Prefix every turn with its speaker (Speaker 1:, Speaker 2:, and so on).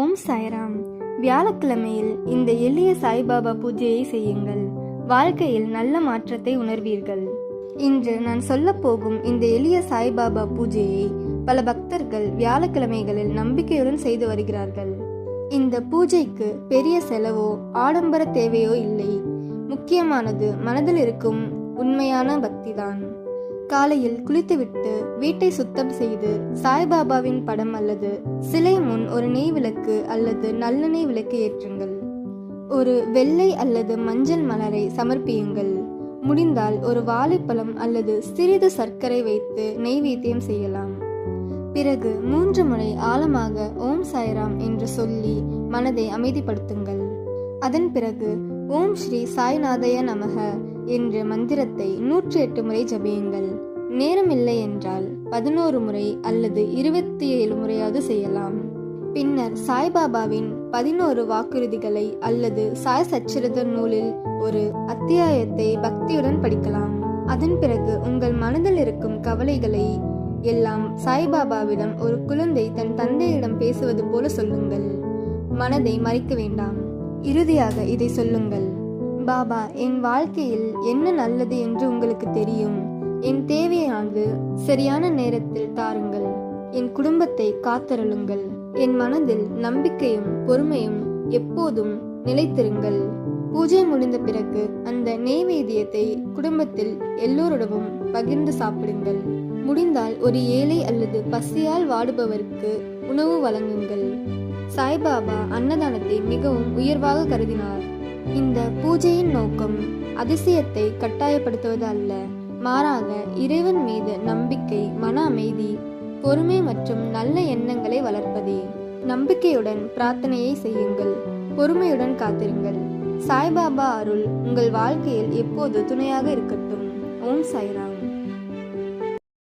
Speaker 1: ஓம் சாய்ராம். வியாழக்கிழமையில் இந்த எளிய சாய்பாபா பூஜையை செய்யுங்கள். வாழ்க்கையில் நல்ல மாற்றத்தை உணர்வீர்கள். இன்று நான் சொல்லப்போகும் இந்த எளிய சாய்பாபா பூஜையை பல பக்தர்கள் வியாழக்கிழமைகளில் நம்பிக்கையுடன் செய்து வருகிறார்கள். இந்த பூஜைக்கு பெரிய செலவோ ஆடம்பர தேவையோ இல்லை. முக்கியமானது மனதில் இருக்கும் உண்மையான பக்திதான். காலையில் குளித்துவிட்டு வீட்டை சுத்தம் செய்து சாய்பாபாவின் படம் அல்லது சிலை முன் ஒரு நெய் விளக்கு அல்லது நல்லெண்ணெய் விளக்கு ஏற்றுங்கள். ஒரு வெள்ளை அல்லது மஞ்சள் மலரை சமர்ப்பியுங்கள். முடிந்தால் ஒரு வாழைப்பழம் அல்லது சிறிது சர்க்கரை வைத்து நெய்வேத்தியம் செய்யலாம். பிறகு 3 முறை ஆழமாக ஓம் சாய்ராம் என்று சொல்லி மனதை அமைதிப்படுத்துங்கள். அதன் பிறகு ஓம் ஸ்ரீ சாய்நாதய நமக என்ற மந்திரத்தை 108 முறை ஜபியுங்கள். நேரமில்லை என்றால் 11 முறை அல்லது 27 முறையாவது செய்யலாம். பின்னர் சாய்பாபாவின் 11 வாக்குறுதிகளை அல்லது சாய் சச்சரித நூலில் ஒரு அத்தியாயத்தை பக்தியுடன் படிக்கலாம். அதன் பிறகு உங்கள் மனதில் இருக்கும் கவலைகளை எல்லாம் சாய்பாபாவிடம் ஒரு குழந்தை தன் தந்தையிடம் பேசுவது போல சொல்லுங்கள். மனதை மறைக்க வேண்டாம். இறுதியாக இதை சொல்லுங்கள்: பாபா, என் வாழ்க்கையில் என்ன நல்லது என்று உங்களுக்கு தெரியும். என் தேவையானது சரியான நேரத்தில் தாருங்கள். என் குடும்பத்தை காத்தருளுங்கள். என் மனதில் நம்பிக்கையும் பொறுமையும் எப்போதும் நிலைத்திருங்கள். பூஜை முடிந்த பிறகு அந்த நெய்வேத்தியத்தை குடும்பத்தில் எல்லோருடனும் பகிர்ந்து சாப்பிடுங்கள். முடிந்தால் ஒரு ஏழை அல்லது பசியால் வாடுபவருக்கு உணவு வழங்குங்கள். சாய்பாபா அன்னதானத்தை மிகவும் உயர்வாக கருதினார். இந்த பூஜையின் நோக்கம் அதிசயத்தை கட்டாயப்படுத்துவது அல்ல, மாறாக இறைவன் மீது நம்பிக்கை, மன அமைதி, பொறுமை மற்றும் நல்ல எண்ணங்களை வளர்ப்பதே. நம்பிக்கையுடன் பிரார்த்தனையை செய்யுங்கள். பொறுமையுடன் காத்திருங்கள். சாய்பாபா அருள் உங்கள் வாழ்க்கையில் எப்போது துணையாக இருக்கட்டும். ஓம் சாய்ராம்.